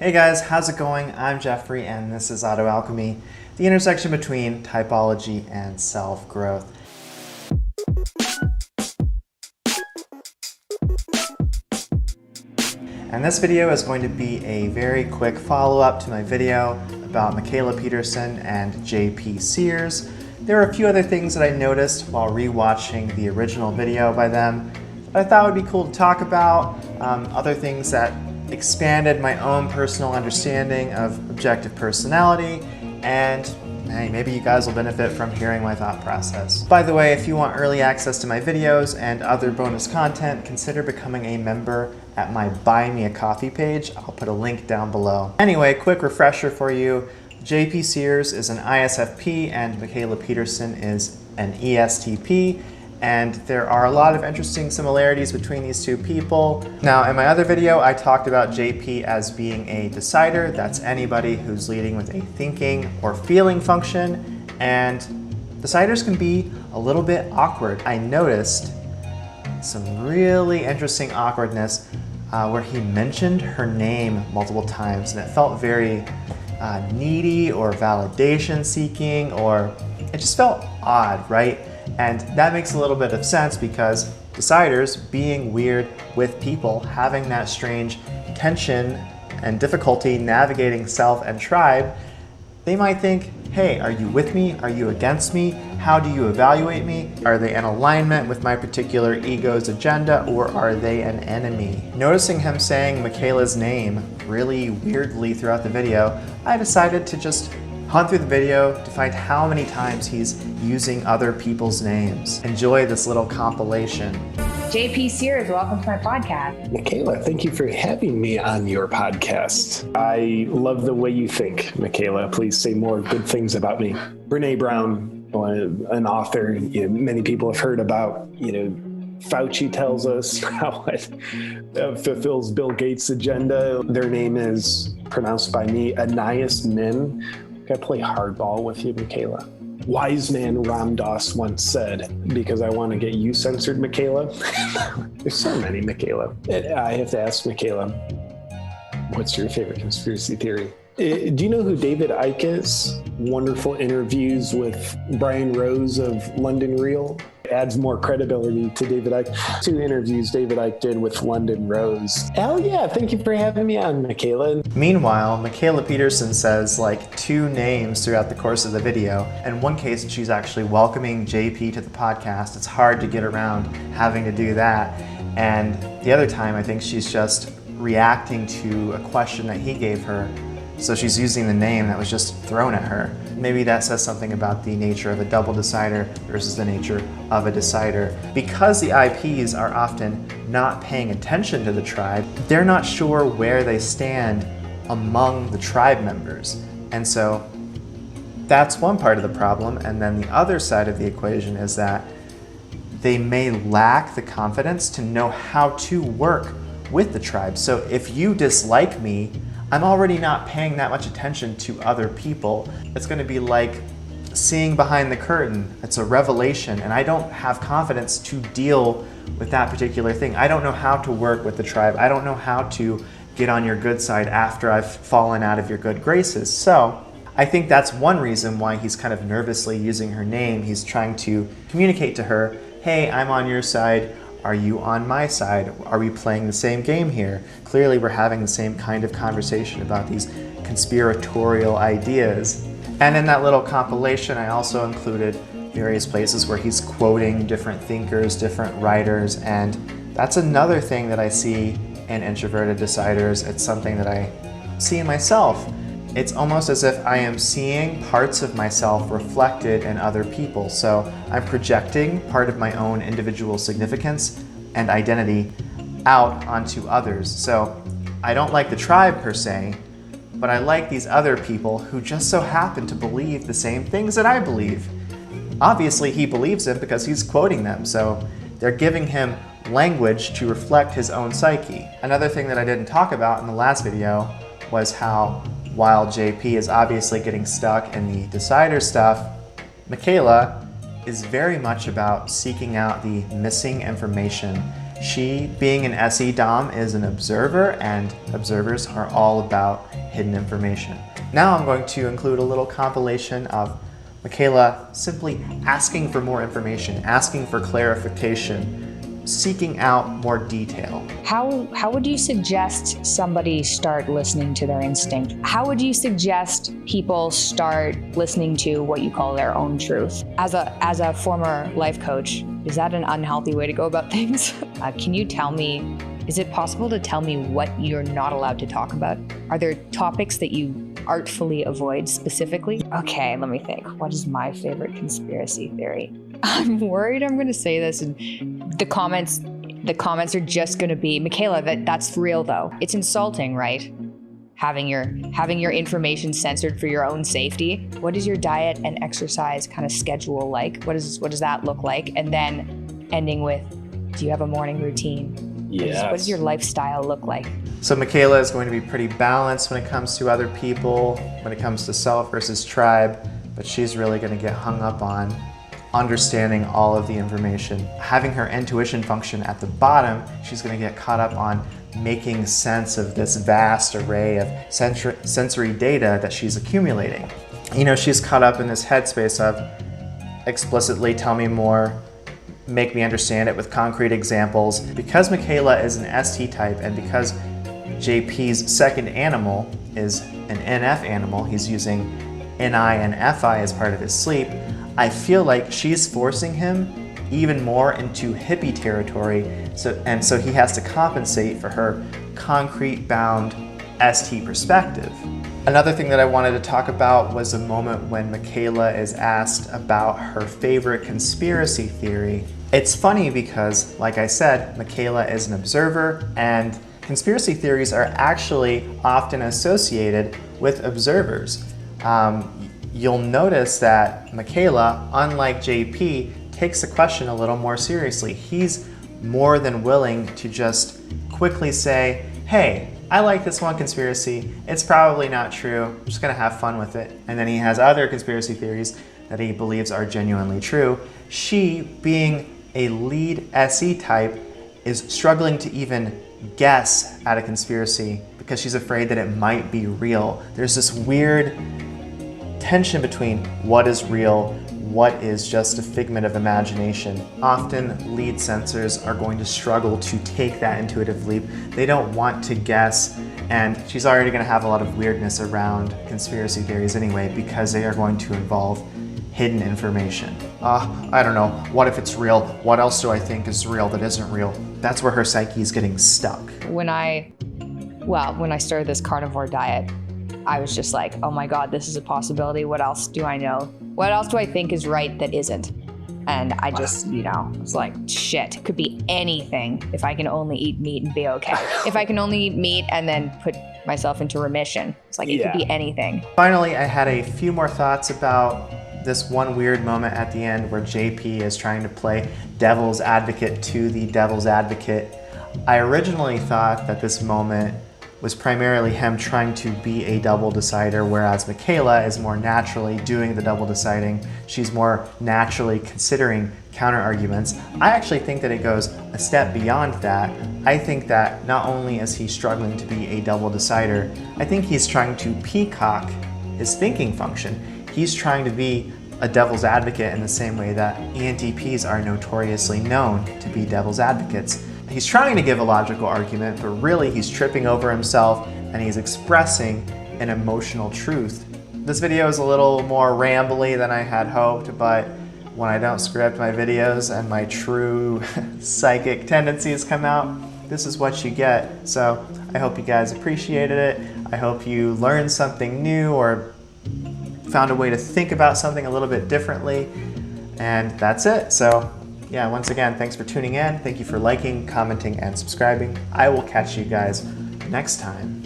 Hey guys, how's it going? I'm Jeffrey and this is AutoAlchemy, the intersection between typology and self-growth. And this video is going to be a very quick follow-up to my video about Mikhaila Peterson and JP Sears. There are a few other things that I noticed while rewatching the original video by them that I thought would be cool to talk about, other things that expanded my own personal understanding of objective personality, and hey, maybe you guys will benefit from hearing my thought process. By the way, if you want early access to my videos and other bonus content, consider becoming a member at my Buy Me a Coffee page. I'll put a link down below. Anyway, quick refresher for you. JP Sears is an ISFP and Mikhaila Peterson is an ESTP. And there are a lot of interesting similarities between these two people. Now, in my other video, I talked about JP as being a decider. That's anybody who's leading with a thinking or feeling function. And deciders can be a little bit awkward. I noticed some really interesting awkwardness where he mentioned her name multiple times, and it felt very needy or validation seeking, or it just felt odd, right? And that makes a little bit of sense because deciders, being weird with people, having that strange tension and difficulty navigating self and tribe, they might think, hey, are you with me? Are you against me? How do you evaluate me? Are they in alignment with my particular ego's agenda, or are they an enemy? Noticing him saying Mikhaila's name really weirdly throughout the video, I decided to just hunt through the video to find how many times he's using other people's names. Enjoy this little compilation. JP Sears, welcome to my podcast. Mikhaila, thank you for having me on your podcast. I love the way you think, Mikhaila. Please say more good things about me. Brene Brown, an author many people have heard about, Fauci tells us how it fulfills Bill Gates' agenda. Their name is pronounced by me, Anais Nin. I play hardball with you, Mikhaila. Wise man Ram Dass once said, because I want to get you censored, Mikhaila. There's so many, Mikhaila. I have to ask Mikhaila, what's your favorite conspiracy theory? Do you know who David Icke is? Wonderful interviews with Brian Rose of London Real. Adds more credibility to David Icke. 2 interviews David Icke did with London Rose. Hell yeah, thank you for having me on, Mikhaila. Meanwhile, Mikhaila Peterson says like 2 names throughout the course of the video. In one case, she's actually welcoming JP to the podcast. It's hard to get around having to do that. And the other time, I think she's just reacting to a question that he gave her. So she's using the name that was just thrown at her. Maybe that says something about the nature of a double decider versus the nature of a decider. Because the IPs are often not paying attention to the tribe, they're not sure where they stand among the tribe members. And so that's one part of the problem. And then the other side of the equation is that they may lack the confidence to know how to work with the tribe. So if you dislike me, I'm already not paying that much attention to other people. It's going to be like seeing behind the curtain. It's a revelation, and I don't have confidence to deal with that particular thing. I don't know how to work with the tribe. I don't know how to get on your good side after I've fallen out of your good graces. So I think that's one reason why he's kind of nervously using her name. He's trying to communicate to her, hey, I'm on your side. Are you on my side? Are we playing the same game here? Clearly we're having the same kind of conversation about these conspiratorial ideas. And in that little compilation, I also included various places where he's quoting different thinkers, different writers, and that's another thing that I see in introverted deciders. It's something that I see in myself. It's almost as if I am seeing parts of myself reflected in other people. So I'm projecting part of my own individual significance and identity out onto others. So I don't like the tribe per se, but I like these other people who just so happen to believe the same things that I believe. Obviously he believes it because he's quoting them, so they're giving him language to reflect his own psyche. Another thing that I didn't talk about in the last video was how while JP is obviously getting stuck in the decider stuff, Mikhaila is very much about seeking out the missing information She, being an SE Dom, is an observer, and observers are all about hidden information. Now I'm going to include a little compilation of Mikhaila simply asking for more information, asking for clarification, seeking out more detail. How would you suggest somebody start listening to their instinct? How would you suggest people start listening to what you call their own truth? As a former life coach, is that an unhealthy way to go about things? Can you tell me, is it possible to tell me what you're not allowed to talk about? Are there topics that you artfully avoid specifically? Okay, let me think. What is my favorite conspiracy theory? I'm worried I'm going to say this and the comments are just going to be, Mikhaila, that's real though. It's insulting, right? Having your information censored for your own safety. What is your diet and exercise kind of schedule like? What does that look like? And then ending with, do you have a morning routine? Yes. What does your lifestyle look like? So Mikhaila is going to be pretty balanced when it comes to other people, when it comes to self versus tribe, but she's really going to get hung up on understanding all of the information. Having her intuition function at the bottom, she's going to get caught up on making sense of this vast array of sensory data that she's accumulating. You know, she's caught up in this headspace of explicitly tell me more, make me understand it with concrete examples. Because Mikhaila is an ST type and because JP's second animal is an NF animal, he's using NI and FI as part of his sleep, I feel like she's forcing him even more into hippie territory, so he has to compensate for her concrete bound ST perspective. Another thing that I wanted to talk about was a moment when Mikhaila is asked about her favorite conspiracy theory. It's funny because, like I said, Mikhaila is an observer, and conspiracy theories are actually often associated with observers. You'll notice that Mikhaila, unlike JP, takes the question a little more seriously. He's more than willing to just quickly say, hey, I like this one conspiracy, it's probably not true, I'm just gonna have fun with it. And then he has other conspiracy theories that he believes are genuinely true. She, being a lead SE type, is struggling to even guess at a conspiracy because she's afraid that it might be real. There's this weird tension between what is real, what is just a figment of imagination. Often lead sensors are going to struggle to take that intuitive leap. They don't want to guess, and she's already going to have a lot of weirdness around conspiracy theories anyway because they are going to involve hidden information. I don't know, what if it's real? What else do I think is real that isn't real? That's where her psyche is getting stuck. When I started this carnivore diet, I was just like, oh my God, this is a possibility. What else do I know? What else do I think is right that isn't? And I just, was like, shit, it could be anything if I can only eat meat and be okay. If I can only eat meat and then put myself into remission. It's like, it could be anything. Finally, I had a few more thoughts about this one weird moment at the end where JP is trying to play devil's advocate to the devil's advocate. I originally thought that this moment was primarily him trying to be a double decider, whereas Mikhaila is more naturally doing the double deciding. She's more naturally considering counter arguments. I actually think that it goes a step beyond that. I think that not only is he struggling to be a double decider, I think he's trying to peacock his thinking function. He's trying to be a devil's advocate in the same way that ENTPs are notoriously known to be devil's advocates. He's trying to give a logical argument, but really he's tripping over himself and he's expressing an emotional truth. This video is a little more rambly than I had hoped, but when I don't script my videos and my true psychic tendencies come out, this is what you get. So I hope you guys appreciated it. I hope you learned something new or found a way to think about something a little bit differently. And that's it. So yeah, once again, thanks for tuning in. Thank you for liking, commenting, and subscribing. I will catch you guys next time.